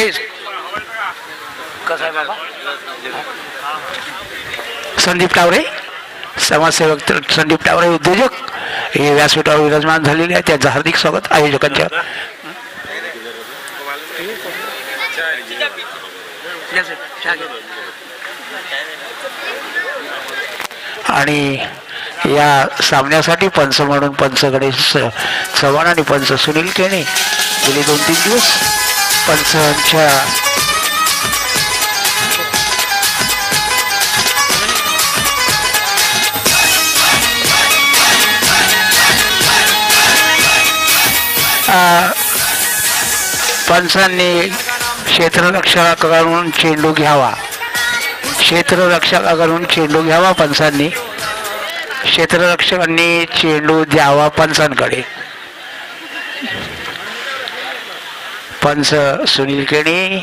तेच कसं आहे बाबा. संदीप टावरे समाजसेवक, संदीप टावरे उद्योजक हे व्यासपीठावर विराजमान झालेले आहे. त्यांचं हार्दिक स्वागत आयोजकांच्या. आणि या सामन्यासाठी पंच म्हणून पंच गणेश चव्हाण आणि पंच सुनील केणे गेले 2-3 दिवस पंचांच्या पंचांनी क्षेत्ररक्षकाकडून चेंडू घ्यावा, क्षेत्ररक्षकाकडून चेंडू घ्यावा. पंचांनी क्षेत्ररक्षकांनी चेंडू द्यावा पंचांकडे. पंच सुनील केणी,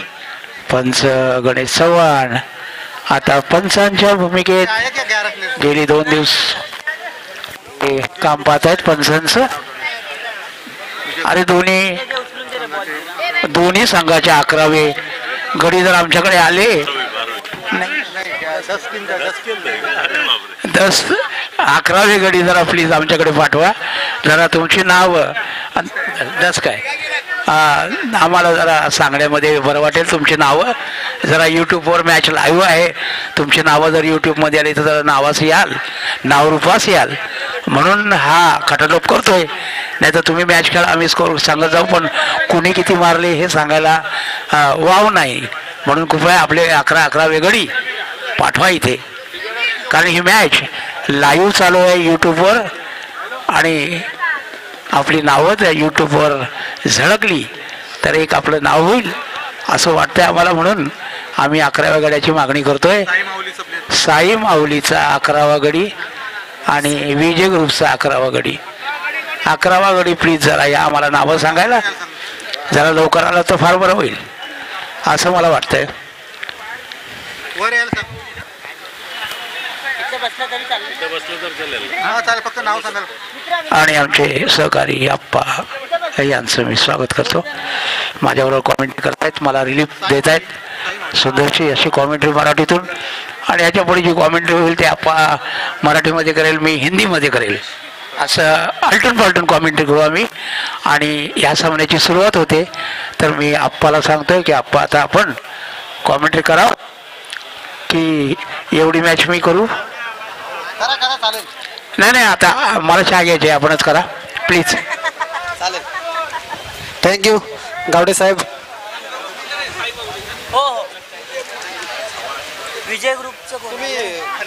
पंच गणेश चव्हाण आता पंचांच्या भूमिकेत गेली 2 दिवस हे काम पाहत आहेत पंचांचं. अरे दोन्ही संघाचे 11वे गडी जर आमच्याकडे आले 11वे गडी जरा प्लीज आमच्याकडे पाठवा. जरा तुमची नावं 10 काय आम्हाला जरा सांगण्यामध्ये बरं वाटेल. तुमची नावं जरा यूट्यूबवर मॅच लाईव्ह आहे, तुमची नावं जर यूट्यूबमध्ये आली तर जरा नावास याल, नावरूपास याल म्हणून हा खटाटोप करतोय. नाही तर तुम्ही मॅच खेळा आम्ही स्कोर सांगत जाऊ, पण कुणी किती मारले हे सांगायला वाव नाही. म्हणून कृपया आपले 11वे गडी पाठवा इथे, कारण ही मॅच लाईव्ह चालू आहे यूट्यूबवर आणि आपली नावं त्या यूट्यूबवर झळकली तर एक आपलं नाव होईल असं वाटतंय आम्हाला. म्हणून आम्ही 11व्या गड्याची मागणी करतोय. साई माऊलीचा 11वा गडी आणि विजय ग्रुपचा 11वा गडी. 11वा गडी प्लीज जरा या आम्हाला नावं सांगायला. जरा लवकर आलं तर फार बरं होईल असं मला वाटतंय. आणि आमचे सहकारी आप्पा यांचं मी स्वागत करतो. माझ्याबरोबर कॉमेंट्री करतायत, मला रिलीफ देत आहेत सुंदरची अशी कॉमेंट्री मराठीतून. आणि याच्या पुढे जी कॉमेंट्री होईल ते आप्पा मराठीमध्ये करेल, मी हिंदीमध्ये करेल, असं आलटून कॉमेंट्री करू आम्ही. आणि या सामन्याची सुरुवात होते तर मी आप्पाला सांगतोय की आप्पा आता आपण कॉमेंट्री करावं की एवढी मॅच मी करू. नाही आता मला चहा घ्यायचे, आपणच करा प्लीज. चालेल, थँक्यू गावडे साहेब. हो विजय ग्रुपचं तुम्ही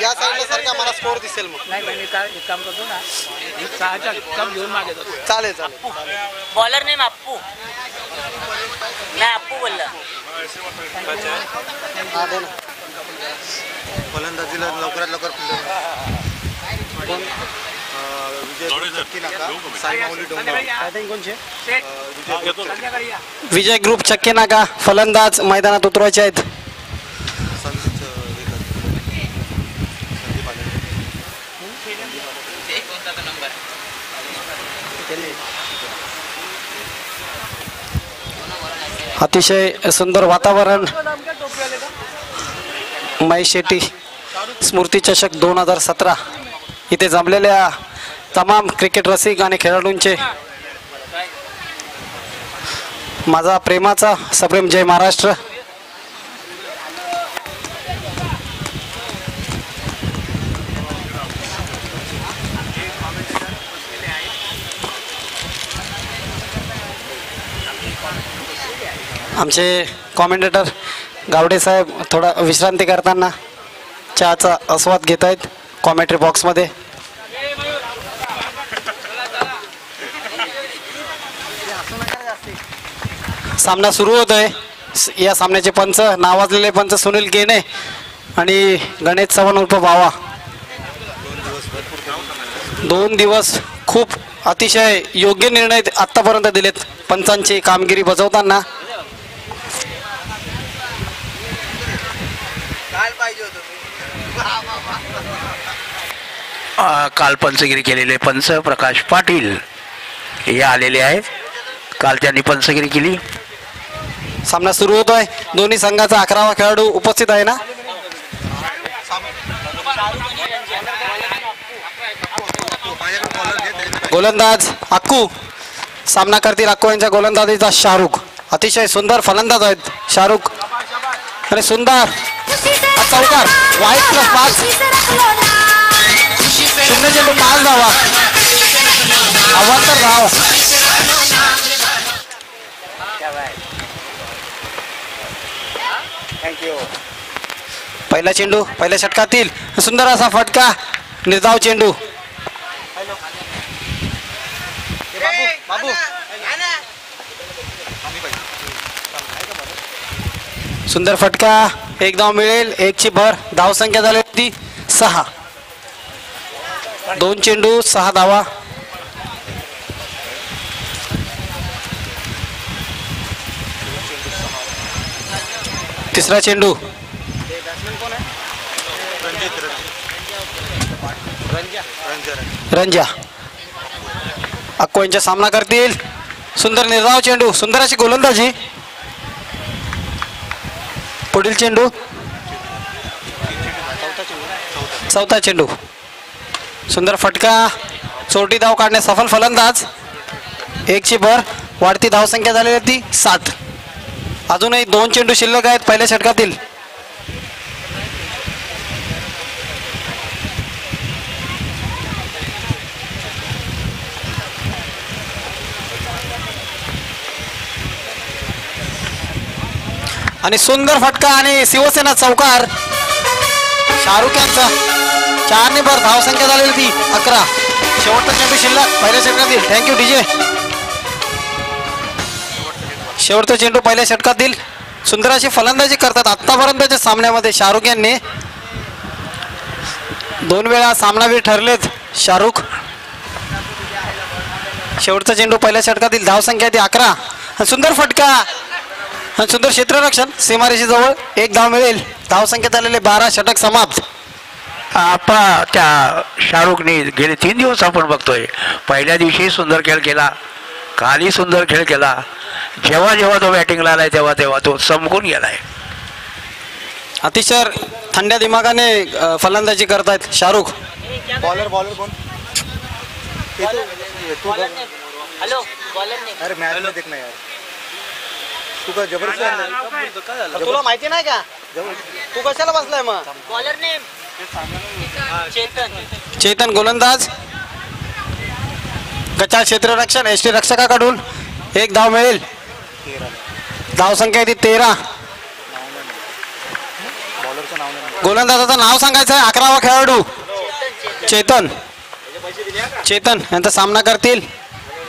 या साईडला सारखा मला स्कोर दिसेल मग. नाही मी एक काम करतो ना, एक सहाचा कप घेऊन मागे जातो. चालेल. बॉलर नेम अप्पू, नाही अप्पू बोलला. हा दे ना. फलंदाजीला लवकरात लवकर विजय ग्रुप चक्के नाका फलंदाज मैदानात उतरवायचे आहेत. अतिशय सुंदर वातावरण. महेश शेट्टी स्मृती चषक 2017 इथे जमलेल्या तमाम क्रिकेट रसिक आणि खेळाडूंचे माझा प्रेमाचा सप्रेम जय महाराष्ट्र. आमचे कॉमेंटेटर गावडे साहेब थोडा विश्रांती करताना चहाचा आस्वाद घेत आहेत कॉमेंट्री बॉक्समध्ये. सामना सुरू होत आहे. या सामन्याचे पंच नावाजलेले पंच सुनील केणे आणि गणेश चव्हाण उर्फ बावा. 2 दिवस खूप अतिशय योग्य निर्णय आत्तापर्यंत दिलेत पंचांची कामगिरी बजावताना. काल पंचगिरी केलेले पंच प्रकाश पाटील हे आलेले आहेत. काल त्यांनी पंचगिरी केली. सामना सुरू होतोय. दोन्ही संघाचा 11वा खेळाडू उपस्थित आहे ना. गोलंदाज अक्कू. सामना करतील अक्कू यांच्या गोलंदाजीचा शाहरुख. अतिशय सुंदर फलंदाज आहेत शाहरुख. आणि सुंदर चौकार. वाईट प्लस 5. 0 चेंडू 5 धावा. अवांतर धाव. पहिला चेंडू पहिल्या षटकातील सुंदर असा फटका. निर्धाव चेंडू. सुंदर फटका. एक धाव मिळेल. 1 ची भर. धावसंख्या झाली होती 6. 2 चेंडू 6 धावा. तिसरा चेंडू. रंजा. अक्को यांचा सामना करतील. सुंदर निर्धाव चेंडू. सुंदर अशी गोलंदाजी. पुढील चेंडू. चौथा चेंडू. सुंदर फटका. चोरटी धाव काढणे सफल फलंदाज. 1 ची भर. वाढती धावसंख्या झालेली होती 7. अजूनही 2 चेंडू शिल्लक आहेत पहिल्या षटकातील. आणि सुंदर फटका आणि शिवसेना चौकार. शाहरुख यांचा 4 ने भर. धावसंख्या झालेली ती 11. शेवटचा चेंडू शिल्लक पहिल्या षटकातील. Thank you DJ. शेवटचा चेंडू पहिल्या षटकातील. सुंदर अशी फलंदाजी करतात आतापर्यंतच्या सामन्यामध्ये शाहरुख यांनी. 2 वेळा सामनावीर ठरलेत शाहरुख. शेवटचा चेंडू पहिल्या षटकातील. धावसंख्या ती 11. सुंदर फटका. सुंदर क्षेत्ररक्षण. सीमारेषेजवळ 1 धाव मिळेल. धावसंख्या झालेले 12. षटक समाप्त. त्या शाहरुखने गेले 3 दिवस आपण बघतोय. पहिल्या दिवशी सुंदर खेळ केला. कालही सुंदर खेळ केला. जेव्हा जेव्हा तो बॅटिंगला आलाय तेव्हा तेव्हा तो चमकून गेलाय. अतिशय थंड्या दिमागाने फलंदाजी करतायत शाहरुख. बॉलर कोण? हॅलो बॉलर ने. अरे मॅच मध्ये देख ना यार. तू का जबरदस्त. तुला माहिती नाही का तू कशाला बसलाय मग. बॉलर ने चेतन. चेतन गोलंदाज. गचाळ क्षेत्ररक्षण. एसटी रक्षकाकडून 1 धाव मिळेल. धावसंख्या ती 13. बॉलरचं नाव नाही. गोलंदाजाचं नाव सांगायचं आहे. 11वा खेळाडू चेतन. चेतन यांचा सामना करतील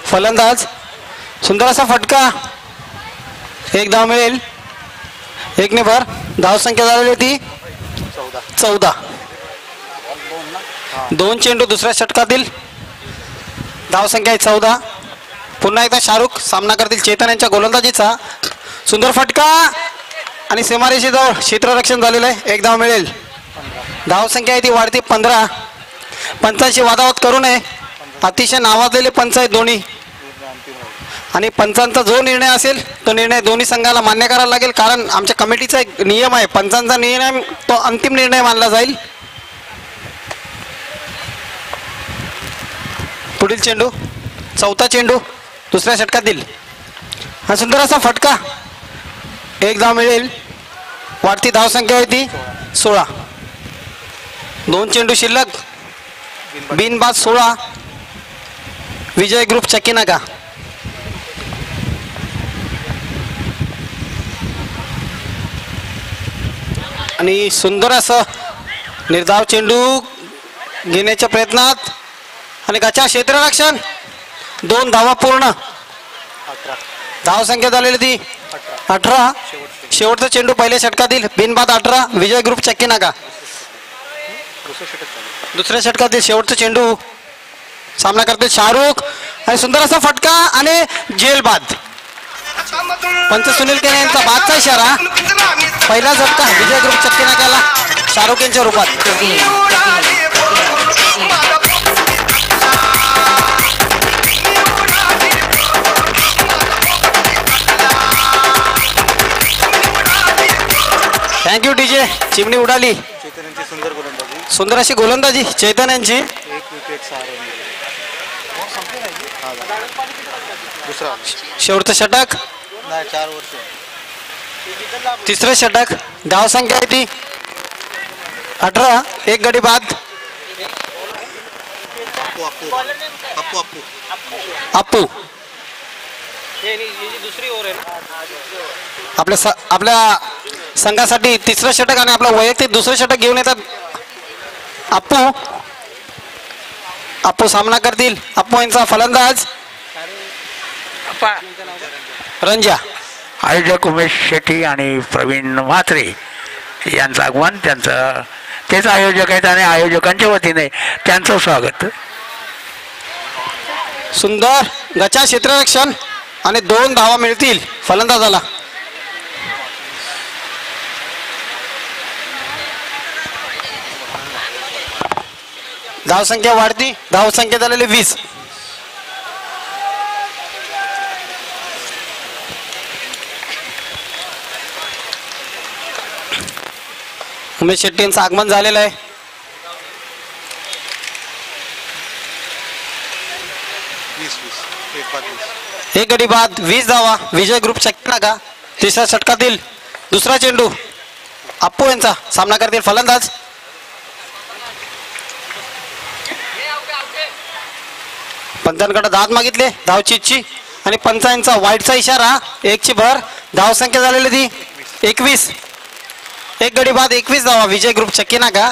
फलंदाज. सुंदर असा फटका. 1 धाव मिळेल. 1 ने भर. धावसंख्या झालेली ती 14. 2 चेंडू दुसऱ्या षटकातील. धावसंख्या आहे 14. पुन्हा एकदा शाहरुख सामना करतील चेतन यांच्या गोलंदाजीचा. सुंदर फटका आणि सीमारेषेजवळ क्षेत्ररक्षण झालेलं आहे. 1 धाव मिळेल. धावसंख्या आहे ती वाढती 15. पंचांशी वादावाद करू नये. अतिशय नावाजलेले पंच आहेत दोन्ही. आणि पंचांचा जो निर्णय असेल तो निर्णय दोन्ही संघाला मान्य करायला लागेल. कारण आमच्या कमिटीचा एक नियम आहे. पंचांचा निर्णय तो अंतिम निर्णय मानला जाईल. पुढील चेंडू. चौथा चेंडू दुसऱ्या षटकातील. हा सुंदर असा फटका. 1 धाव मिळेल. वाढती धावसंख्या होती 16. 2 चेंडू शिल्लक. बिनबाद 16. विजय ग्रुप चक्कीनाका. आणि सुंदर असं निर्धाव चेंडू घेण्याच्या प्रयत्नात आणि गचा क्षेत्ररक्षण. 2 धावा पूर्ण. धावसंख्या झालेली ती 18. शेवटचा चेंडू पहिल्या षटकातील. बिनबाद 18. विजय ग्रुप चक्कीनाका. दुसऱ्या षटकातील शेवटचा चेंडू. सामना करते शाहरुख आणि सुंदर असा फटका आणि जेलबाद. पंच सुनील केने यांचा बादचा इशारा. पहिला झटका विजय ग्रुप चक्कीनाक्याला शाहरुख यांच्या रूपात. Thank you DJ. चिमणी उडाली. चैतन्यांची सुंदर गोलंदाजी. सुंदर अशी गोलंदाजी चैतन्यांची. 1 विकेट 6 रन मिळाले. दुसरा शेवटचं षटक. नाही 4 वर्ष. तिसरं षटक. धाव संख्या आहे ती 18. एक गडी बाद. अप्पू. आपल्या संघासाठी तिसरं षटक आणि आपलं वैयक्तिक दुसरं षटक घेऊन येतात अप्पू सामना करतील. अप्पू यांचा फलंदाज रंजा. आयोजक उमेश शेट्टी आणि प्रवीण म्हात्रे यांचं आगमन. त्यांचं तेच आयोजक आहेत आणि आयोजकांच्या वतीने त्यांचं स्वागत. सुंदर गचा क्षेत्ररक्षण आणि 2 धावा मिळतील फलंदाजाला. धावसंख्या वाढती. धावसंख्या झालेली 20. उमेश शेट्टी यांचं आगमन झालेलं आहे. 20 एक गडी बाद. 20 धावा. विजय ग्रुप शक्य का. तिसऱ्या षटकातील दुसरा चेंडू. अप्पू यांचा सामना करतील फलंदाज पंचांकडे दाद मागितले धावचीची आणि पंचांचा वाईटचा इशारा. 1ची भर. धावसंख्या झालेली ती 21. एक गडी बाद. 21 धावा. विजय ग्रुप चक्की नाका.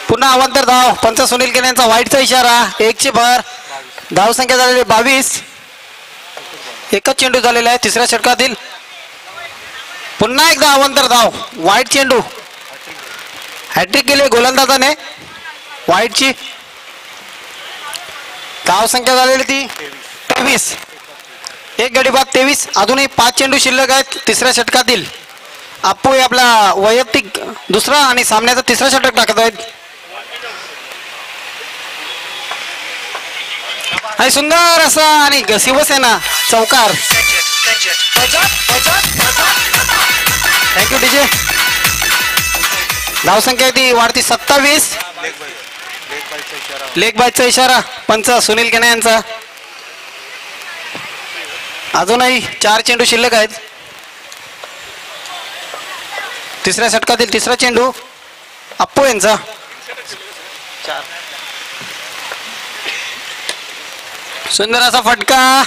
पुन्हा अवांतर धाव. पंच सुनील केले यांचा वाईटचा इशारा. 1ची भर. धावसंख्या झालेली 22. एकच चेंडू झालेला आहे तिसऱ्या षटकातील. पुन्हा एकदा अवांतर धाव. वाईट चेंडू. हॅट्रिक केली गोलंदाजाने वाईटची. धावसंख्या झालेली ती 23. एक गडी बाद. 23. अजूनही 5 चेंडू शिल्लक आहेत तिसऱ्या षटकातील. अप्पू आपला वैयक्तिक दुसरा आणि सामन्याचा तिसरा षटक टाकत आहेत. आणि सुंदर असा आणि शिवसेना चौकार. Thank you DJ. धावसंख्या ती वाढती 27. लेग बायचा इशारा पंच सुनील केने यांचा. अजूनही 4 चेंडू शिल्लक आहेत तिसऱ्या षटकातील तिसरा चेंडू अप्पू यांचा. सुंदर असा फटका.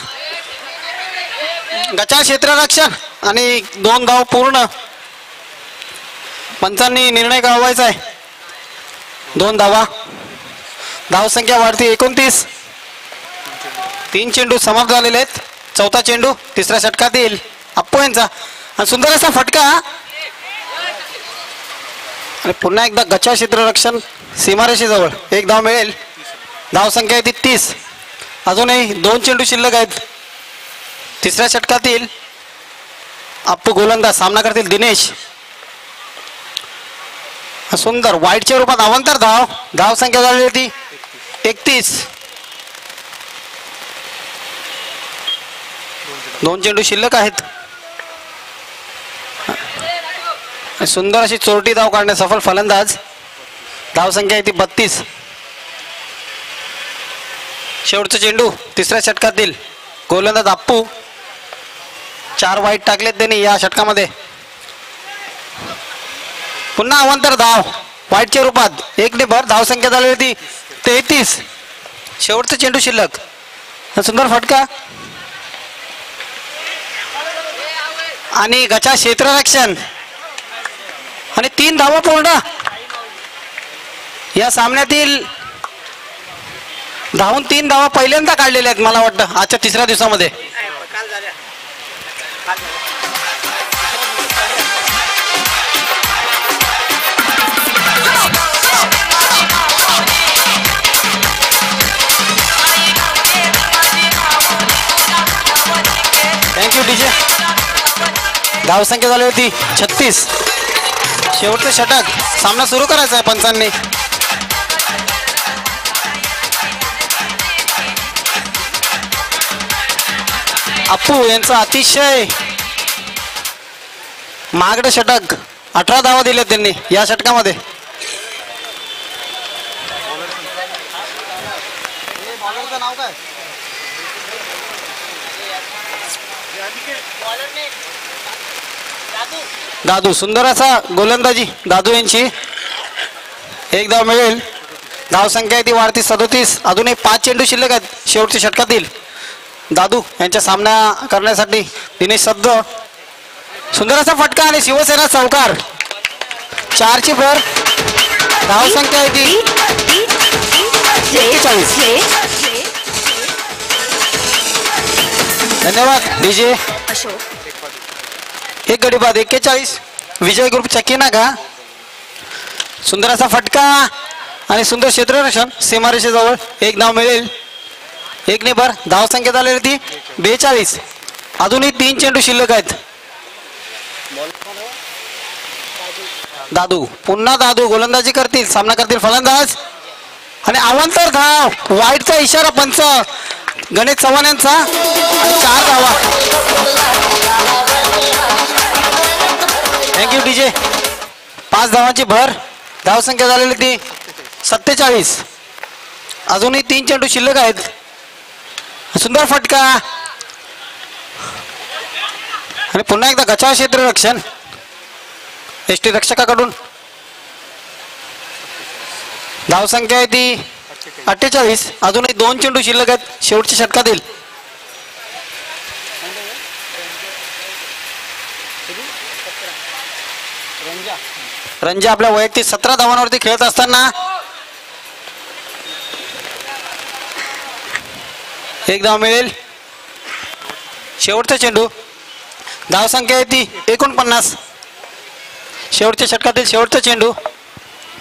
गचा क्षेत्ररक्षण आणि 2 धाव पूर्ण. पंचांनी निर्णय गावायचा आहे. 2 धावा. धावसंख्या वाढती 29. 3 चेंडू समाप्त झालेले आहेत. चौथा चेंडू तिसऱ्या षटकातील अप्पू यांचा आणि सुंदर असा फटका आणि पुन्हा एकदा गचा क्षेत्ररक्षण सीमारेषेजवळ. 1 धाव मिळेल. धावसंख्या आहे ती 30. अजूनही 2 चेंडू शिल्लक आहेत तिसऱ्या षटकातील. अप्पू गोलंदाज सामना करतील दिनेश. सुंदर वाईटच्या रूपात अवांतर धाव. धावसंख्या झालेली ती 31. 2 चेंडू शिल्लक आहेत. सुंदर अशी चोरटी धाव काढणे सफल फलंदाज. धावसंख्या आहे ती 32. शेवटचा चेंडू तिसऱ्या षटकातील गोलंदाज अप्पू. 4 वाईट टाकलेत त्यांनी या षटकामध्ये. पुन्हा अवांतर धाव वाईटच्या रूपात 1 ने भर. धावसंख्या झालेली होती 33. शेवटचा चेंडू शिल्लक. सुंदर फटका आणि गचा क्षेत्ररक्षण आणि 3 धावा पूर्ण. या सामन्यातील धावून 3 धावा पहिल्यांदा काढलेल्या आहेत मला वाटतं आजच्या तिसऱ्या दिवसामध्ये. Thank you DJ. धावसंख्या झाली होती 36. शेवटचं षटक. सामना सुरू करायचा आहे पंचांनी. अप्पू यांचा अतिशय महागडं षटक 18 धावा दिल्या त्यांनी या षटकामध्ये. नाव काय? बॉलर नेम दादू. दादू. सुंदर असा गोलंदाजी दादू यांची. एक धाव मिळेल. धावसंख्या आहे ती वाढती 37. अजूनही 5 चेंडू शिल्लक आहेत शेवटच्या षटकातील. दादू यांच्या सामना करण्यासाठी दिनेश सद्द. सुंदर असा फटका आणि शिवसेना चौकार. 4 ची भर. धावसंख्या आहे ती 41. धन्यवाद डीजे. एक गडी बाद 41. विजय ग्रुप चक्कीना का. सुंदर असा फटका आणि सुंदर क्षेत्ररक्षण सीमारेषेजवळ. एक धाव मिळेल. 1 ने भर. धावसंख्या झालेली ती 42. अजूनही 3 चेंडू शिल्लक आहेत. दादू. पुन्हा दादू गोलंदाजी करतील. सामना करतील फलंदाज आणि अवांतर धाव. वाईटचा इशारा पंच गणेश चव्हाण यांचा. आणि 4 धावा. Thank you DJ. 5 धावांची भर. धावसंख्या झालेली ती 47. अजूनही 3 चेंडू शिल्लक आहेत. सुंदर फटका आणि पुन्हा एकदा गचाळ क्षेत्ररक्षण एसटी रक्षकाकडून. धावसंख्या आहे ती 48. अजूनही 2 चेंडू शिल्लक आहेत शेवटच्या षटकातील. रंजा आपल्या वैयक्तिक 17 धावांवरती खेळत असताना एक धाव मिळेल. शेवटचा चेंडू. धावसंख्या आहे ती 49. शेवटच्या षटकातील शेवटचा चेंडू.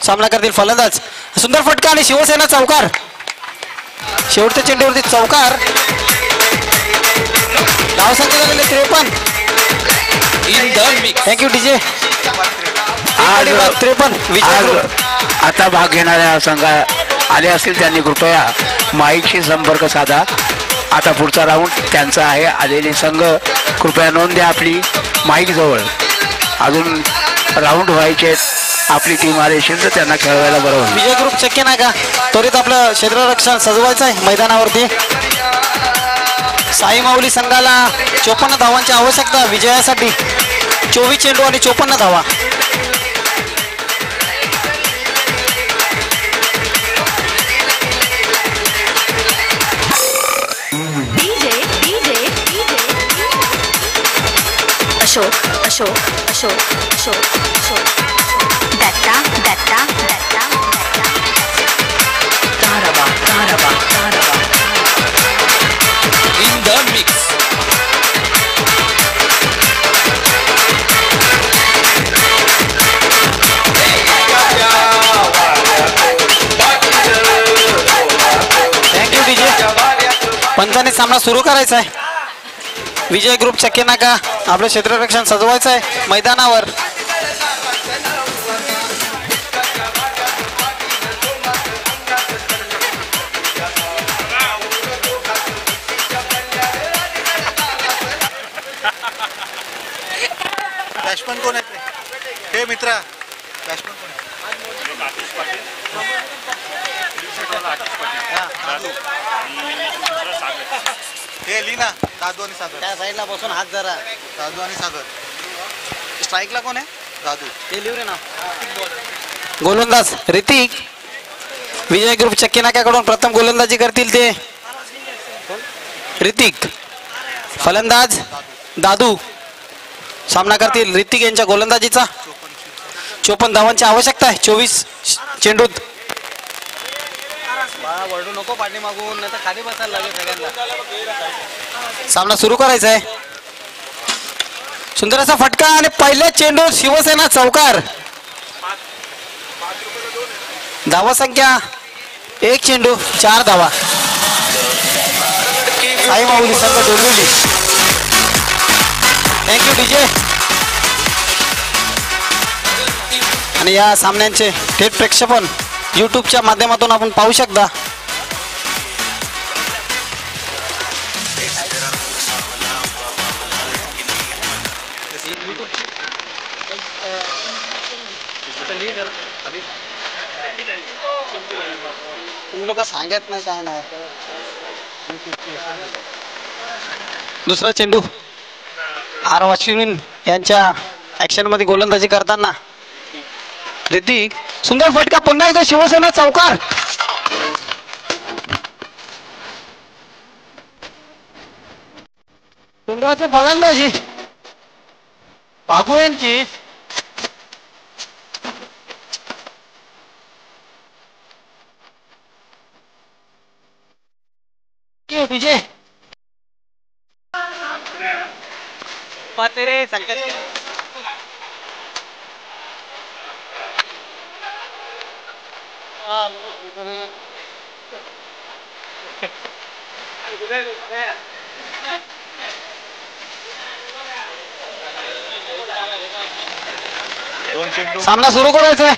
सामना करतील फलंदाज. सुंदर फटका आणि शिवसेना चौकार. शेवटच्या चेंडूवरती चौकार. धावसंख्या झालेली 53. Thank you DJ. आज 53. विजय ग्रुप. आता भाग घेणाऱ्या संघ आले असतील त्यांनी कृपया माईकशी संपर्क साधा. आता पुढचा राऊंड त्यांचा आहे. आलेले संघ कृपया नोंद द्या आपली माईक जवळ. अजून राऊंड व्हायचे. आपली टीम आली असेल तर त्यांना खेळवायला बरं होईल. विजय ग्रुप शक्य नाही का. त्वरित आपलं क्षेत्ररक्षण सजवायचं आहे मैदानावरती. साई माऊली संघाला 54 धावांची आवश्यकता विजयासाठी. 24 चेंडू आणि 54 धावा. Ashok Ashok Ashok Ashok Ashok Datta Datta Datta Taraba Taraba Taraba in the mix. Thank you DJ. पंचाने सामना सुरू करायचा आहे. विजय ग्रुप चक्के नाका आपलं क्षेत्ररक्षण सजवायचं आहे मैदानावर. बॅट्समन कोण आहे हे मित्रा. बॅट्समन कोण हे लीना. दादू आणि सागर. त्या साईडला बसून हात जरा. दादू आणि सागर. स्ट्राईकला कोण आहे. दादू. हे लिहू रे ना. गोलंदाज ऋतिक. विजय ग्रुप चक्की नाक्याकडून प्रथम गोलंदाजी करतील ते ऋतिक. फलंदाज दादू. सामना करतील ऋतिक यांच्या गोलंदाजीचा. 54 धावांची आवश्यकता आहे 24 चेंडूत. वरडू नको पाठी मागून नाही तर खाली बसायला लागेल सगळ्यांना. सामना सुरू करायचा आहे. सुंदर असा फटका आणि पहिल्या चेंडू शिवसेना चौकार. धावा संख्या 1 चेंडू 4 धावा. साई माऊली संघ डोंबिवली. Thank you DJ. आणि या सामन्यांचे थेट प्रेक्षेपण यूट्यूबच्या माध्यमातून आपण पाहू शकता. तुम्ही लोक सांगत नाही काय नाही. दुसरा चेंडू आर अश्विन यांच्या ऍक्शन मध्ये गोलंदाजी करताना ऋतिक सुंदर फटका पुन्हा एकदा शिवसेना चौकार. सुंदराचे फलंदाजी बाबू यांची विजय रे संकेत सामना सुरू करायचा आहे.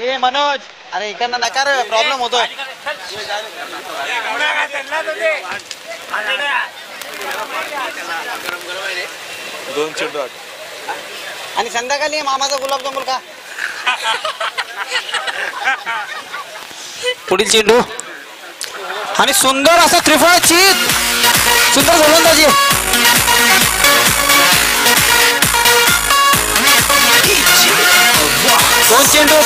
ए मनोज अरे इकडनं नका रे प्रॉब्लेम होतोय. दोन चेंडू आठ. आणि संध्याकाळी मामाचा गुलाबजामुन का. पुढील चेंडू आणि सुंदर असा त्रिफळा चीत. सुंदर गोलंदाजी. दोन चेंडू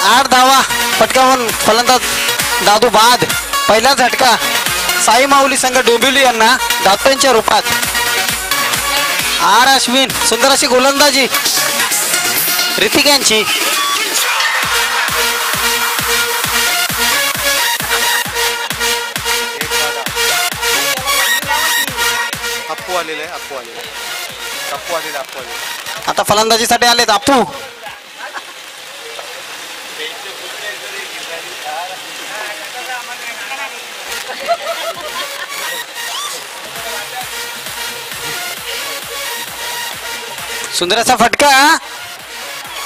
8 धावा पटकावून फलंदाज दादू बाद. पहिला झटका साई माऊली संघ डोंबिवली यांना दात्यांच्या रूपात. आर अश्विन सुंदर अशी गोलंदाजी ऋतिक यांची. अप्पू आलेला आहे. अप्पू आलेला आता फलंदाजीसाठी आलेत अप्पू. सुंदर असा फटका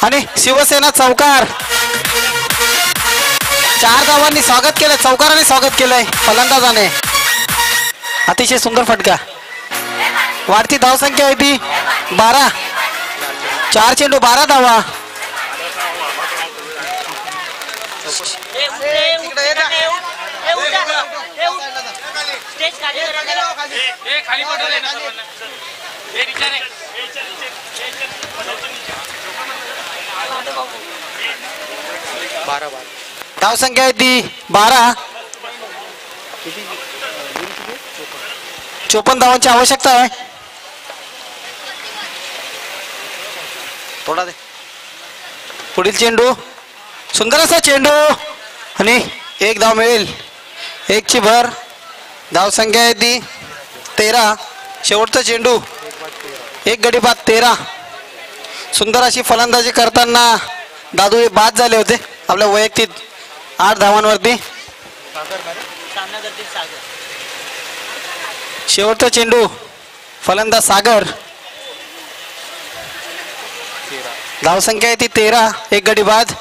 आणि शिवसेना चौकार. 4 धावांनी स्वागत केलंय. चौकाराने स्वागत केलंय फलंदाजाने. अतिशय सुंदर फटका. वाढती धावसंख्या आहे ती 12. 4 चेंडू 12 धावा. धावसंख्या आहे ती 12. 54 धावांची आवश्यकता आहे. थोडा दे. पुढील चेंडू सुंदर असा चेंडू आणि 1 धाव मिळेल. 1 ची भर. धावसंख्या आहे ती 13. शेवटचा चेंडू 1 गडी बाद 13. सुंदर अशी फलंदाजी करताना दादू हे बाद झाले होते आपल्या वैयक्तिक 8 धावांवरती. शेवटचा चेंडू फलंदाज सागर. धावसंख्या आहे ती 13. 1 गडी बाद.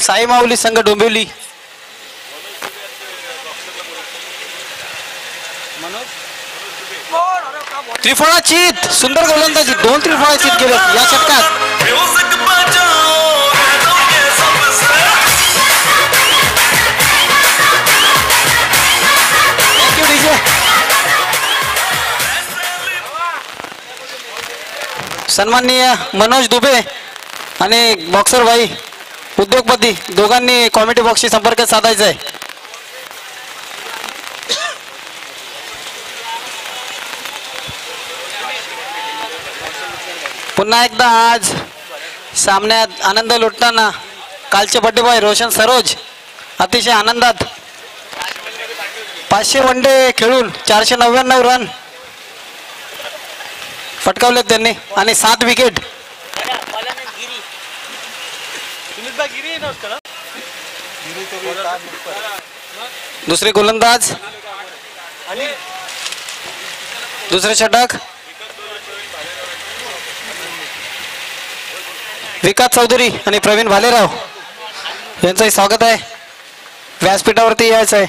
साई माऊली संघ डोंबिवली. त्रिफळा चीत. सुंदर गोलंदाजी. 2 त्रिफळा चीत केले या षटकात. सन्माननीय मनोज दुबे आणि बॉक्सर भाई उद्योगपती दोघांनी कॉमेडी बॉक्सशी संपर्क साधायचा आहे. पुन्हा एकदा आज सामन्यात आनंद लुटताना कालचे बड्डेबॉय रोशन सरोज अतिशय आनंदात. 500 वनडे खेळून 499 रन फटकावलेत त्यांनी आणि 7 विकेट. दुसरे गोलंदाज दुसरे षटक विकास चौधरी आणि प्रवीण भालेराव यांचंही स्वागत आहे. व्यासपीठावरती यायचं आहे.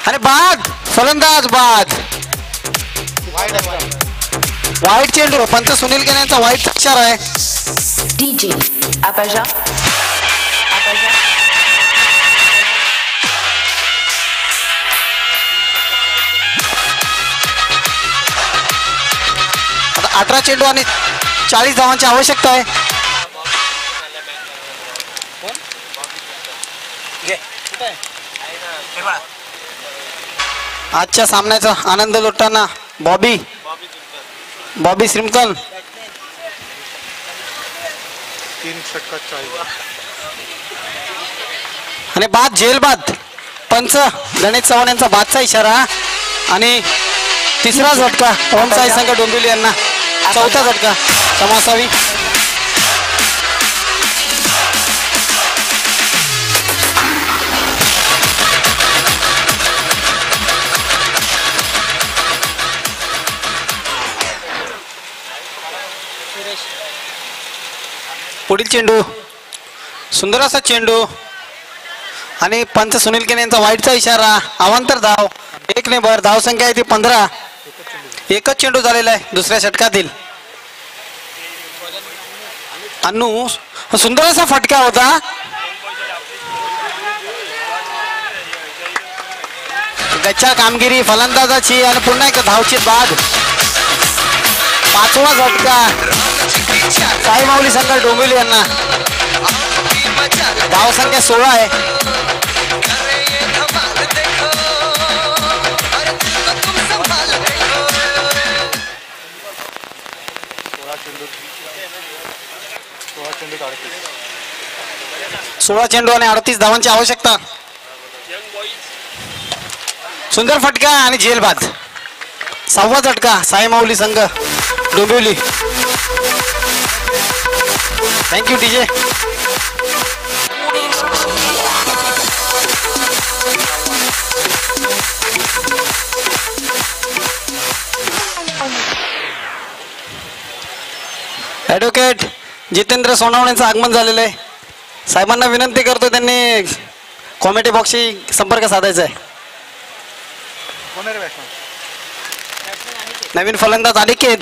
अरे बाद. फलंदाज बाद. वाईट चेंडू. पंच सुनील केने यांचा वाईट इशारा आहे. DJ Apaja. आता 18 चेंडू आणि 40 धावांची आवश्यकता आहे. आजच्या सामन्याचा आनंद लुटताना बॉबी श्रीमतल. 3 षटकात 40. आणि बाद झेल बाद. पंच गणेश चव्हाण यांचा बादचा इशारा आणि तिसरा झटका ओम साई संघ डोंबिवली यांना. चौथा झटका क्षमा असावी. पुढील चेंडू. सुंदर असा चेंडू आणि पंच सुनील केने यांचा वाईटचा इशारा. अवांतर धाव. 1 ने भर. धाव संख्या आहे ती 15. एकच चेंडू झालेला आहे दुसऱ्या षटकातील. अन्नू सुंदर असा फटका होता. गच्चा कामगिरी फलंदाजाची आणि पुन्हा एक धावची बाद. 5वा झटका साई माऊली संघ डोंबिवली यांना. धाव संख्या 16 आहे. सोळा चेंडू आणि 38 धावांची आवश्यकता. सुंदर फटका आणि झेल बाद. 6वा झटका साई माऊली संघ Dombivli. Thank you DJ. Advocate Jitendra सोनावणेंचं आगमन झालेलं आहे. साहेबांना विनंती करतो त्यांनी कॉमेडी बॉक्सशी संपर्क साधायचा आहे. कोण आहे रे बॅट्समन? नवीन फलंदाज अनिकेत.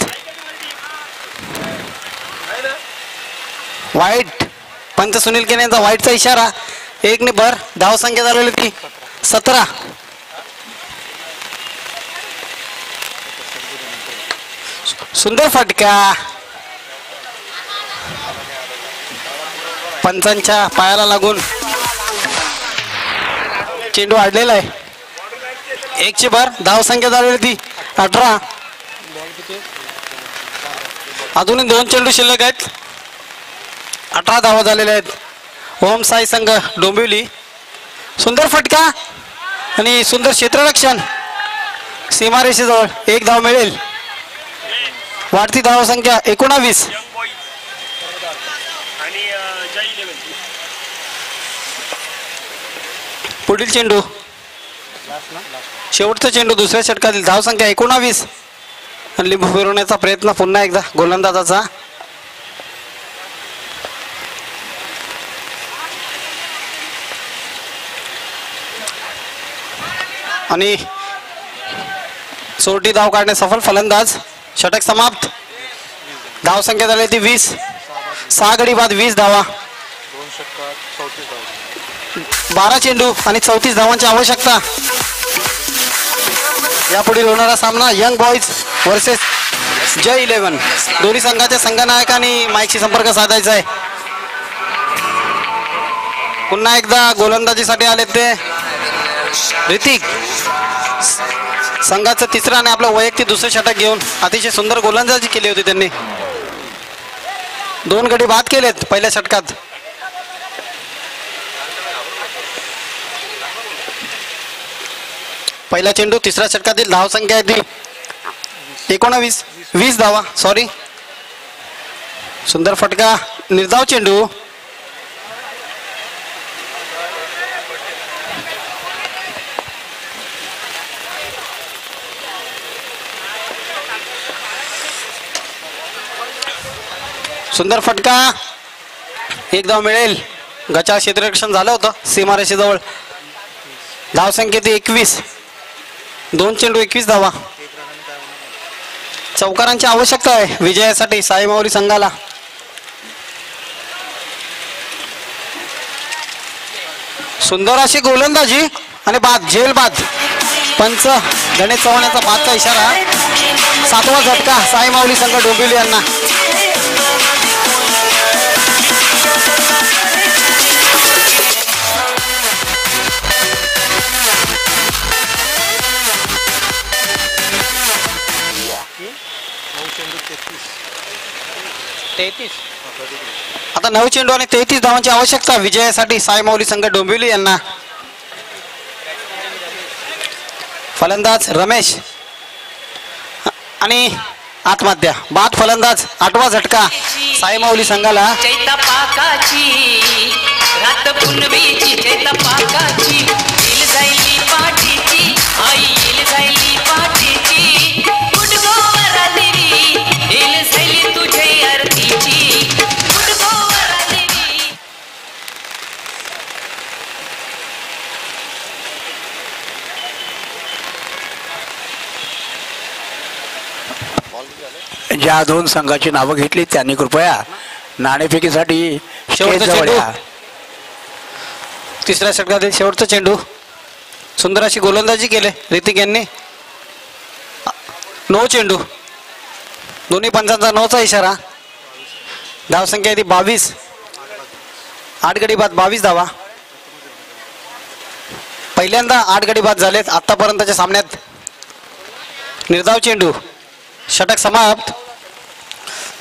वाईट. पंच सुनील केने यांचा वाईटचा इशारा. 1 ने भर. धाव संख्या झालेली ती 17. सुंदर फटका. पंचांच्या पायाला लागून चेंडू अडलेला आहे. 1 ची भर. धाव संख्या झालेली ती 18. अजूनही 2 चेंडू शिल्लक आहेत. 18 धावा झालेल्या आहेत. ओम साई संघ डोंबिवली. सुंदर फटका आणि सुंदर क्षेत्ररक्षण. सीमारेषेजवळ 1 धाव मिळेल. वाढती धाव संख्या 19. पुढील चेंडू. शेवटचा चेंडू दुसऱ्या षटकातील. धाव संख्या 19. आणि लिंबू फिरवण्याचा प्रयत्न पुन्हा एकदा गोलंदाजाचा. आणि सोरटी धाव काढणे सफल. फलंदाज. षटक समाप्त. धाव संख्या झाली ती 20. 6 गडी बाद 20 धावा. 2 षटकात 34 धावा. 12 चेंडू आणि 34 धावांची आवश्यकता. यापुढील होणारा सामना यंग बॉईज वर्सेस जय 11. दोन्ही संघाच्या संघनायकांनी माईकशी संपर्क साधायचा आहे. पुन्हा एकदा गोलंदाजीसाठी आले ते ऋतिक. संघाचं तिसरं आणि आपलं वैयक्तिक दुसरं षटक घेऊन अतिशय सुंदर गोलंदाजी केली होती त्यांनी. 2 गडी बाद केलेत पहिल्या षटकात. पहिला चेंडू तिसऱ्या षटकातील. धाव संख्या आहे ती 20 धावा. सॉरी. सुंदर फटका. निर्धाव चेंडू. सुंदर फटका. 1 धाव मिळेल. गचा क्षेत्ररक्षण झालं होतं सीमारेषेजवळ. धाव संख्या ती 21. 2 चेंडू 21 धावा. चौकारांची आवश्यकता आहे विजयासाठी साई माऊली संघाला. सुंदर अशी गोलंदाजी आणि बाद, झेल बाद. पंच गणेश चव्हाण यांचा बादचा इशारा. 7वा झटका साई माऊली संघ डोंबिवली यांना. आता 9 चेंडू आणि 33 धावांची आवश्यकता विजयासाठी साई माऊली संघ डोंबिवली यांना. फलंदाज रमेश आणि आत्महत्या. बाद फलंदाज. 8वा झटका साई माऊली संघाला. चैता पाकाची रात पुनवीची चैता पाकाची येईल जायली पाठीची आई येईल जायली पाठीची गुडगोवर देवी येईल जायली तुझे आरतीची गुडगोवर देवी. ज्या 2 संघाची नावं घेतली त्यांनी कृपया नाणेफेकीसाठी शेवटचा स्टेज जवळ चेंडू. या. तिसऱ्या षटकातील शेवटचा चेंडू. सुंदर अशी गोलंदाजी केले ऋतिक यांनी. 9 चेंडू. दोन्ही पंचांचा 9चा इशारा. धावसंख्या आहे ती 22. 8 गडी बाद 22 धावा. पहिल्यांदा 8 गडी बाद झालेत आतापर्यंतच्या सामन्यात. निर्धाव चेंडू. षटक समाप्त.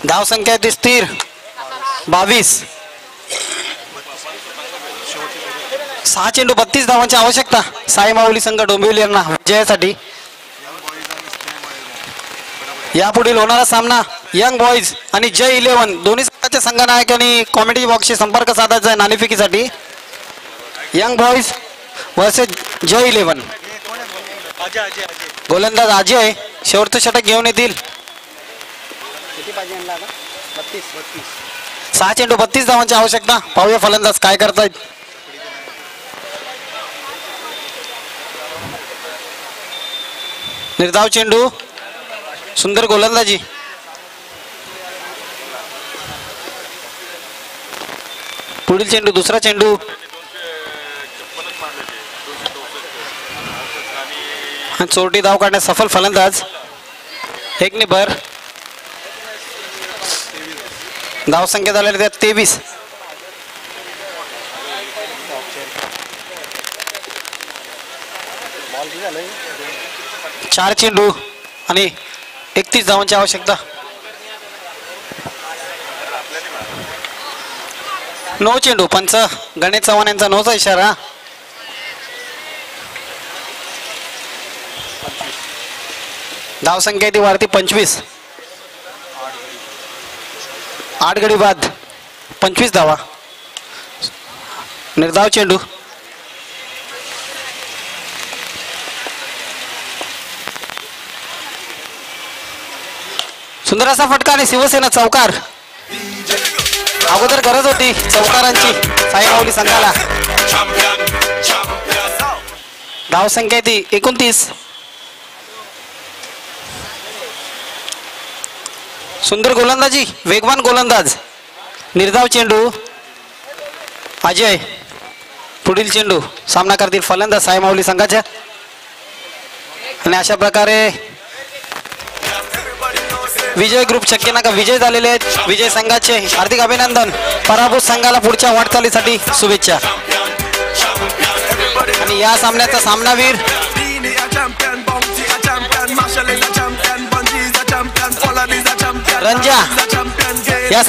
धावसंख्या आहे ती स्थिर 22. 6 चेंडू 32 धावांची आवश्यकता साई माऊली संघ डोंबिवली यांना विजयासाठी. यापुढील होणारा सामना यंग बॉईज आणि जय 11 दोन्ही संघाच्या संघनायकांनी कॉमेडी बॉक्सशी संपर्क साधायचा आहे नाणेफेकीसाठी. यंग बॉईज वर्सेस जय 11. गोलंदाज अजय शेवटचं षटक घेऊन येतील. 6 चेंडू 32 धावांची आवश्यकता. पाहूया फलंदाज काय करतायत. निर्धाव चेंडू. सुंदर गोलंदाजी. पुढील चेंडू. दुसरा चेंडू. चोरटी धाव काढण्यास सफल फलंदाज. 1 ने भर. धाव संख्या झालेली त्यात 23. चार चेंडू आणि 31 धावांची आवश्यकता. 9 चेंडू. पंच गणेश चव्हाण यांचा 9चा इशारा. धाव संख्या ती वाढती 25. 8 गडी बाद 25 धावा. निर्धाव चेंडू. सुंदर असा फटका आणि शिवसेना चौकार. अगोदर गरज होती चौकारांची साई माऊली संघाला. धाव संख्या ती 29. सुंदर गोलंदाजी. वेगवान गोलंदाज. निर्धाव चेंडू. अजय. पुढील चेंडू सामना करतील फलंदाज साई माऊली संघाच्या. आणि अशा प्रकारे विजय ग्रुप शक्य नाका विजय झालेले आहेत. विजय संघाचे हार्दिक अभिनंदन. पराभूत संघाला पुढच्या वाटचालीसाठी शुभेच्छा. आणि या सामन्याचा सामनावीर रंजा. या